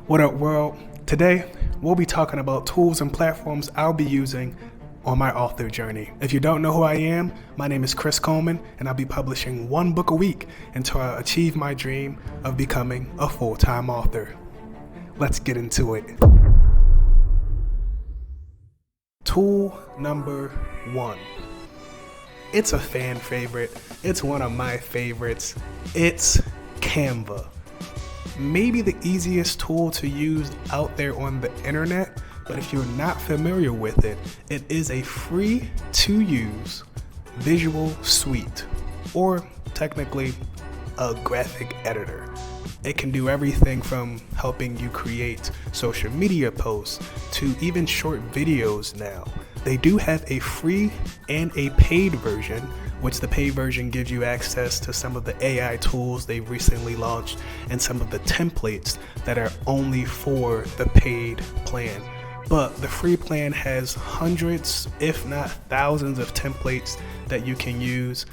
What up, world? Today, we'll be talking about tools and platforms I'll be using on my author journey. If you don't know who I am, my name is Chris Coleman, and I'll be publishing one book a week until I achieve my dream of becoming a full-time author. Let's get into it. Tool number 1. It's a fan favorite. It's one of my favorites. It's Canva. Maybe the easiest tool to use out there on the internet, but if you're not familiar with it, it is a free to use visual suite, or technically a graphic editor. It can do everything from helping you create social media posts to even short videos now. They do have a free and a paid version, which the paid version gives you access to some of the AI tools they've recently launched and some of the templates that are only for the paid plan. But the free plan has hundreds, if not thousands of templates that you can use.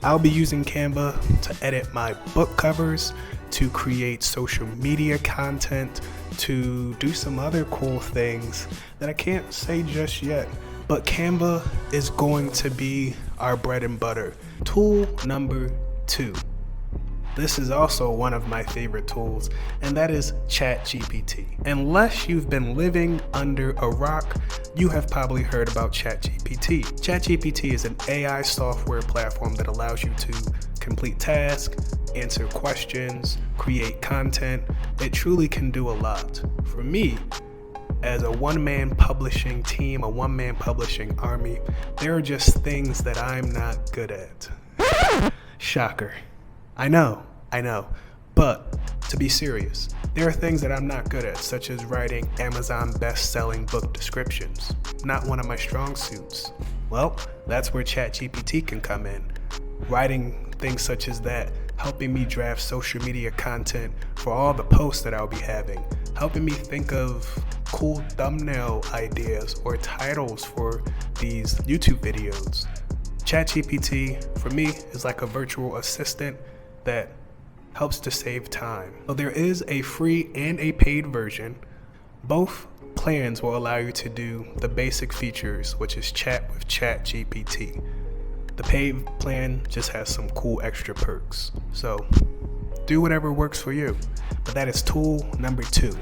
I'll be using Canva to edit my book covers, to create social media content, to do some other cool things that I can't say just yet. But Canva is going to be our bread and butter. Tool number 2. This is also one of my favorite tools, and that is Chat GPT. Unless you've been living under a rock, you have probably heard about Chat GPT. Chat GPT is an AI software platform that allows you to complete tasks, answer questions, create content. It truly can do a lot. For me, as a one-man publishing team, a one-man publishing army, there are just things that I'm not good at. Shocker. I know. But to be serious, there are things that I'm not good at, such as writing Amazon best-selling book descriptions. Not one of my strong suits. Well, that's where ChatGPT can come in. Writing things such as that, helping me draft social media content for all the posts that I'll be having, helping me think of cool thumbnail ideas or titles for these YouTube videos. ChatGPT, for me, is like a virtual assistant that helps to save time. So there is a free and a paid version. Both plans will allow you to do the basic features, which is chat with ChatGPT. The paid plan just has some cool extra perks. So do whatever works for you. But that is tool number 2.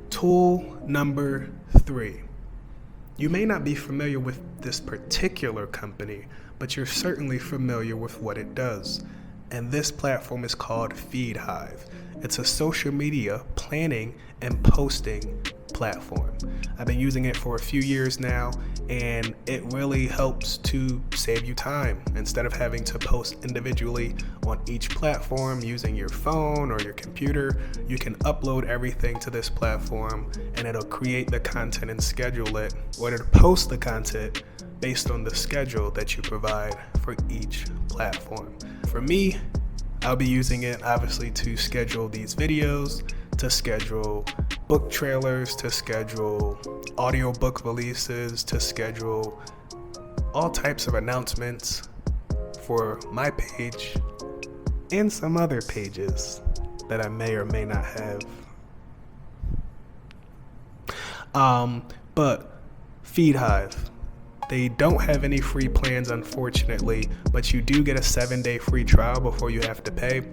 Tool number 3. You may not be familiar with this particular company, but you're certainly familiar with what it does. And this platform is called FeedHive. It's a social media planning and posting platform. I've been using it for a few years now, and it really helps to save you time. Instead of having to post individually on each platform using your phone or your computer, you can upload everything to this platform and it'll create the content and schedule it, or it'll post the content based on the schedule that you provide for each platform. For me, I'll be using it obviously to schedule these videos, to schedule book trailers, to schedule audiobook releases, to schedule all types of announcements for my page and some other pages that I may or may not have. But FeedHive, they don't have any free plans, unfortunately, but you do get a 7-day free trial before you have to pay.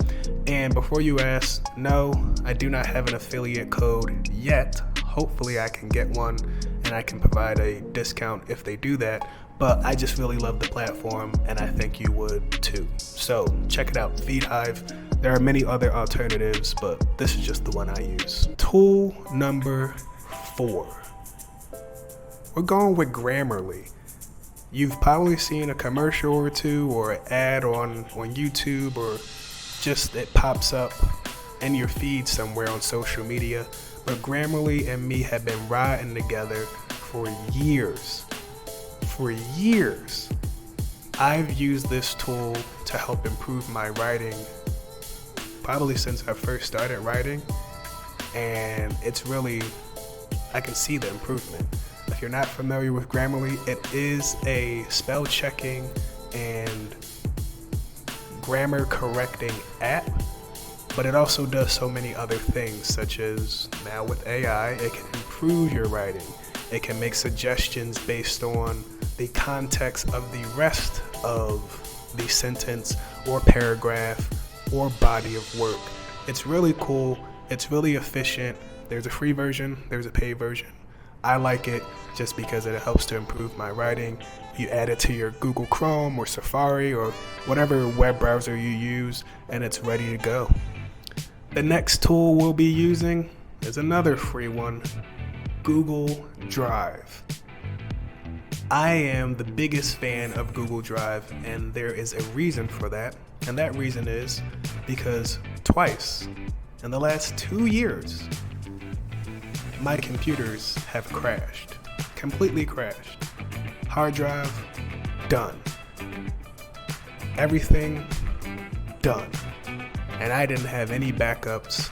And before you ask, no, I do not have an affiliate code yet. Hopefully I can get one and I can provide a discount if they do that. But I just really love the platform, and I think you would too. So check it out, FeedHive. There are many other alternatives, but this is just the one I use. Tool number 4. We're going with Grammarly. You've probably seen a commercial or two or an ad on YouTube, or just it pops up in your feed somewhere on social media. But Grammarly and me have been riding together for years. For years. I've used this tool to help improve my writing probably since I first started writing, and it's really, I can see the improvement. If you're not familiar with Grammarly, it is a spell checking and grammar correcting app but it also does so many other things, such as now with AI, it can improve your writing. It can make suggestions based on the context of the rest of the sentence or paragraph or body of work. It's really cool. It's really efficient. There's a free version, there's a paid version. I like it just because it helps to improve my writing. You add it to your Google Chrome or Safari or whatever web browser you use, and it's ready to go. The next tool we'll be using is another free one, Google Drive. I am the biggest fan of Google Drive, and there is a reason for that. And that reason is because twice in the last 2 years, my computers have crashed, completely crashed. Hard drive, done. Everything, done. And I didn't have any backups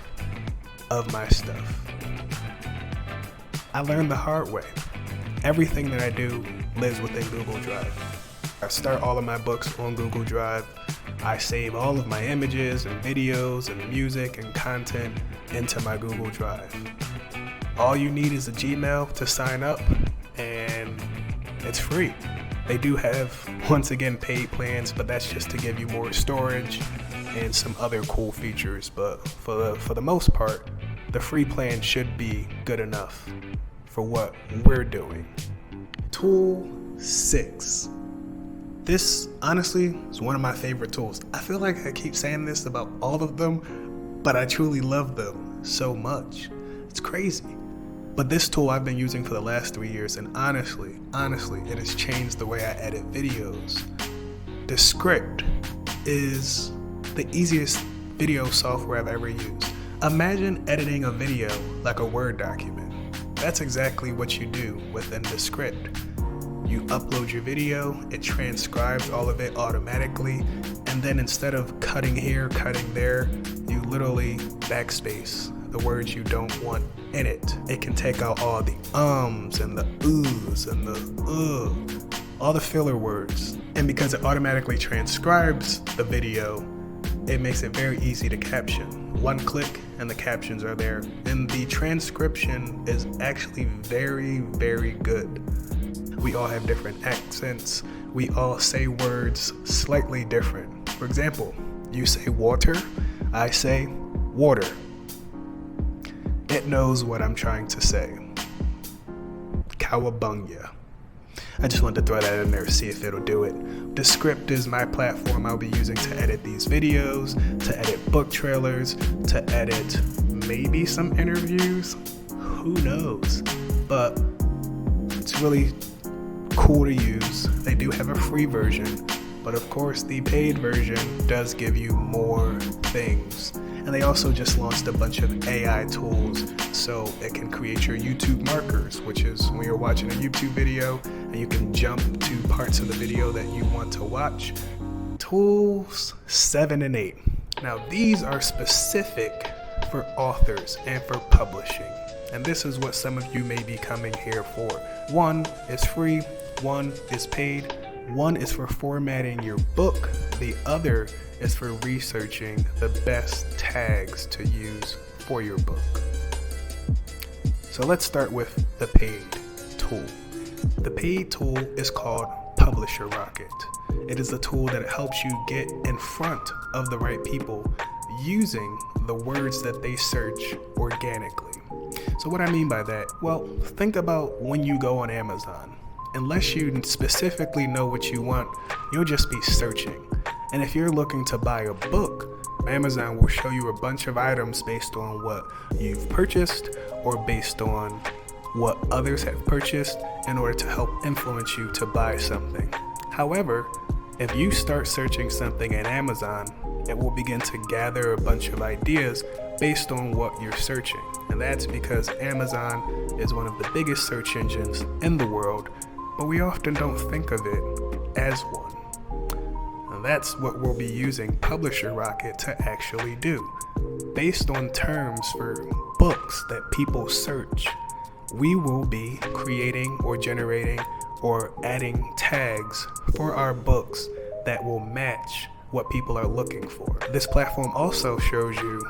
of my stuff. I learned the hard way. Everything that I do lives within Google Drive. I start all of my books on Google Drive. I save all of my images and videos and music and content into my Google Drive. All you need is a Gmail to sign up, and it's free. They do have, once again, paid plans, but that's just to give you more storage and some other cool features. But for the most part, the free plan should be good enough for what we're doing. Tool 6. This, honestly, is one of my favorite tools. I feel like I keep saying this about all of them, but I truly love them so much. It's crazy. But this tool I've been using for the last 3 years, and honestly, it has changed the way I edit videos. TheScrib is the easiest video software I've ever used. Imagine editing a video like a Word document. That's exactly what you do within TheScrib. You upload your video, it transcribes all of it automatically, and then instead of cutting here, cutting there, you literally backspace the words you don't want in it. It can take out all the ums and the oohs and the all the filler words. And because it automatically transcribes the video, it makes it very easy to caption. One click and the captions are there. And the transcription is actually very, very good. We all have different accents. We all say words slightly different. For example, you say water, I say water. It knows what I'm trying to say. Cowabunga. I just wanted to throw that in there, see if it'll do it. TheScrib is my platform I'll be using to edit these videos, to edit book trailers, to edit maybe some interviews. Who knows? But it's really cool to use. They do have a free version, but of course the paid version does give you more things. And they also just launched a bunch of AI tools so it can create your YouTube markers, which is when you're watching a YouTube video and you can jump to parts of the video that you want to watch. Tools 7 and 8. Now these are specific for authors and for publishing. And this is what some of you may be coming here for. One is free, one is paid, one is for formatting your book, the other is for researching the best tags to use for your book. So let's start with the paid tool. The paid tool is called Publisher Rocket. It is a tool that helps you get in front of the right people using the words that they search organically. So what I mean by that, well, think about when you go on Amazon. Unless you specifically know what you want, you'll just be searching. And if you're looking to buy a book, Amazon will show you a bunch of items based on what you've purchased or based on what others have purchased in order to help influence you to buy something. However, if you start searching something in Amazon, it will begin to gather a bunch of ideas based on what you're searching. And that's because Amazon is one of the biggest search engines in the world, but we often don't think of it as one. And that's what we'll be using Publisher Rocket to actually do. Based on terms for books that people search, we will be creating or generating or adding tags for our books that will match what people are looking for. This platform also shows you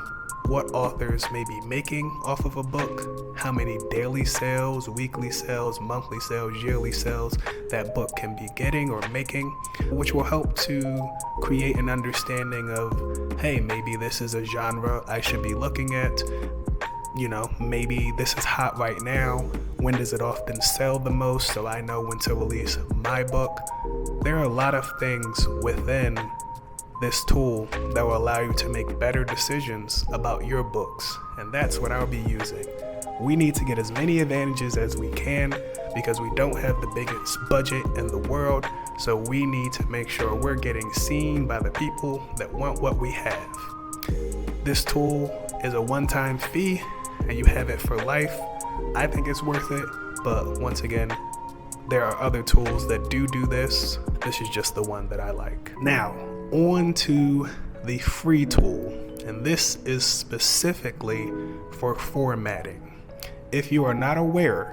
what authors may be making off of a book, how many daily sales, weekly sales, monthly sales, yearly sales that book can be getting or making, which will help to create an understanding of, hey, maybe this is a genre I should be looking at. You know, maybe this is hot right now. When does it often sell the most, so I know when to release my book? There are a lot of things within this tool that will allow you to make better decisions about your books, and that's what I'll be using. We need to get as many advantages as we can because we don't have the biggest budget in the world, so we need to make sure we're getting seen by the people that want what we have. This tool is a one-time fee and you have it for life. I think it's worth it, but once again, there are other tools that do this. This is just the one that I like. Now, on to the free tool, and this is specifically for formatting. If you are not aware,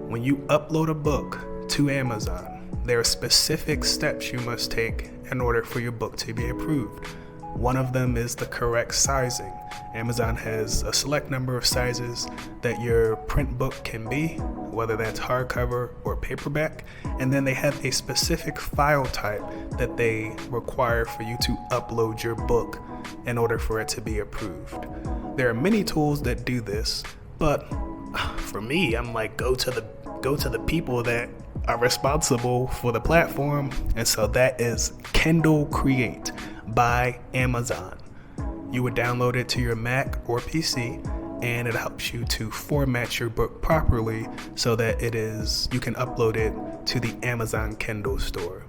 when you upload a book to Amazon, there are specific steps you must take in order for your book to be approved. One of them is the correct sizing. Amazon has a select number of sizes that your print book can be, whether that's hardcover or paperback, and then they have a specific file type that they require for you to upload your book in order for it to be approved. There are many tools that do this, but for me, I'm like, go to the people that are responsible for the platform, and so that is Kindle Create by Amazon. You would download it to your Mac or PC, and it helps you to format your book properly so that you can upload it to the Amazon Kindle store.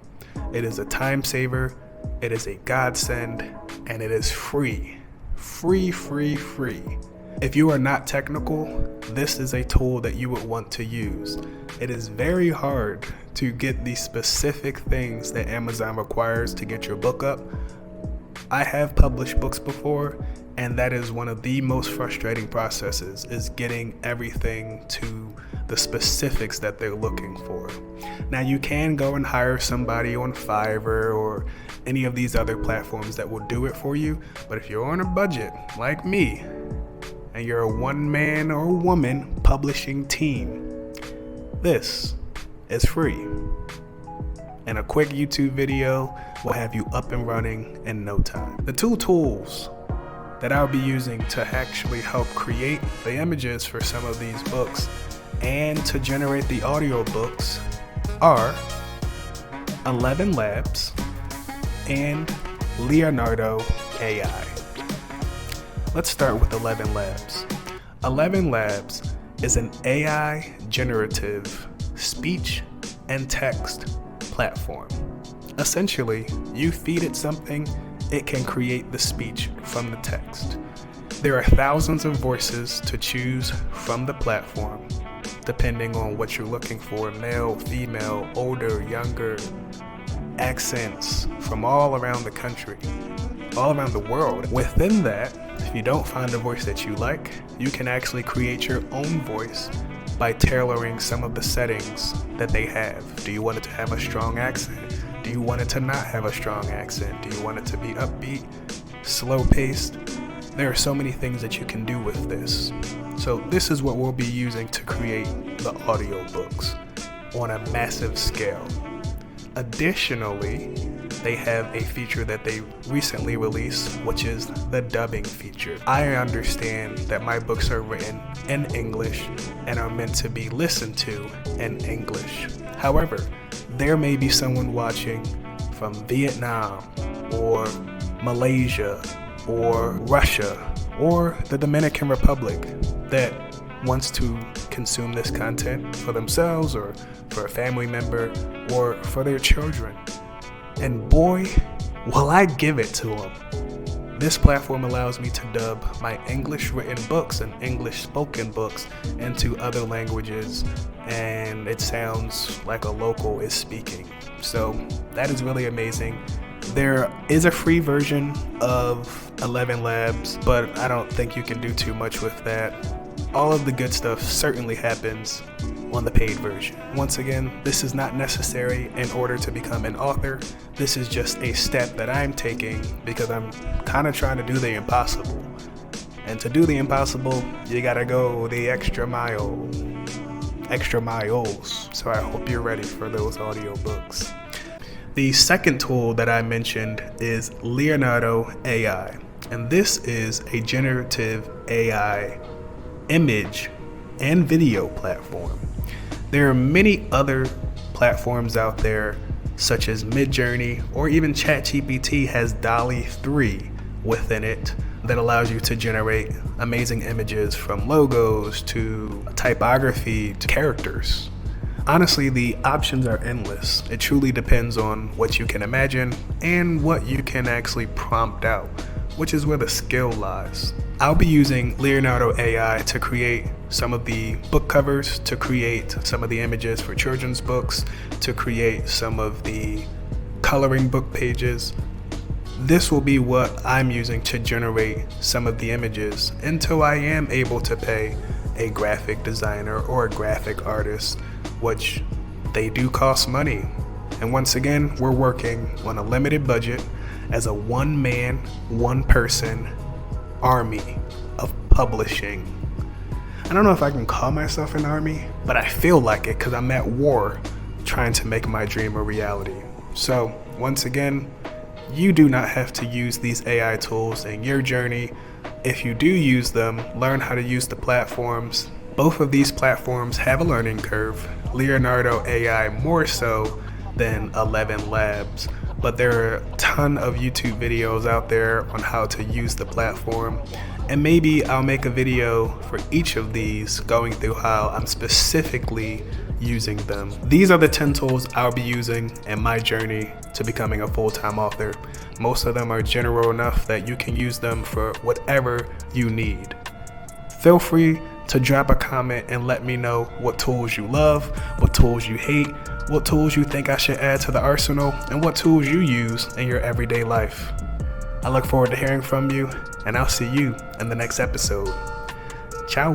It is a time saver, it is a godsend, and it is free. Free. If you are not technical, this is a tool that you would want to use. It is very hard to get the specific things that Amazon requires to get your book up. I have published books before, and that is one of the most frustrating processes, is getting everything to the specifics that they're looking for. Now, you can go and hire somebody on Fiverr or any of these other platforms that will do it for you, but if you're on a budget like me, and you're a one-man or woman publishing team, this is free. And a quick YouTube video will have you up and running in no time. The two tools that I'll be using to actually help create the images for some of these books and to generate the audio books are 11 Labs and Leonado AI. Let's start with 11 Labs. 11 Labs is an AI generative speech and text platform. Essentially, you feed it something, it can create the speech from the text. There are thousands of voices to choose from the platform, depending on what you're looking for: male, female, older, younger, accents from all around the country, all around the world. Within that, if you don't find a voice that you like, you can actually create your own voice by tailoring some of the settings that they have. Do you want it to have a strong accent? Do you want it to not have a strong accent? Do you want it to be upbeat, slow-paced? There are so many things that you can do with this. So this is what we'll be using to create the audiobooks on a massive scale. Additionally, they have a feature that they recently released, which is the dubbing feature. I understand that my books are written in English and are meant to be listened to in English. However, there may be someone watching from Vietnam or Malaysia or Russia or the Dominican Republic that wants to consume this content for themselves or for a family member or for their children. And boy, will I give it to them. This platform allows me to dub my English written books and English spoken books into other languages, and it sounds like a local is speaking. So that is really amazing. There is a free version of 11 Labs, but I don't think you can do too much with that. all of the good stuff certainly happens on the paid version. Once again, this is not necessary in order to become an author. This is just a step that I'm taking because I'm kind of trying to do the impossible. And to do the impossible, you gotta go the extra miles. So I hope you're ready for those audiobooks. The second tool that I mentioned is Leonado AI. And this is a generative AI image and video platform. There are many other platforms out there, such as Midjourney, or even Chat GPT has DALL-E 3 within it that allows you to generate amazing images from logos to typography to characters. Honestly, the options are endless. It truly depends on what you can imagine and what you can actually prompt out, which is where the skill lies. I'll be using Leonado AI to create some of the book covers, to create some of the images for children's books, to create some of the coloring book pages. This will be what I'm using to generate some of the images until I am able to pay a graphic designer or a graphic artist, which they do cost money. And once again, we're working on a limited budget as a one-man, one-person army of publishing. I don't know if I can call myself an army, but I feel like it because I'm at war trying to make my dream a reality. So once again, you do not have to use these AI tools in your journey. If you do use them, learn how to use the platforms. Both of these platforms have a learning curve. Leonado AI more so than 11 Labs, but there are a ton of YouTube videos out there on how to use the platform. And maybe I'll make a video for each of these going through how I'm specifically using them. These are the 10 tools I'll be using in my journey to becoming a full-time author. Most of them are general enough that you can use them for whatever you need. Feel free to drop a comment and let me know what tools you love, what tools you hate, what tools you think I should add to the arsenal, and what tools you use in your everyday life. I look forward to hearing from you, and I'll see you in the next episode. Ciao.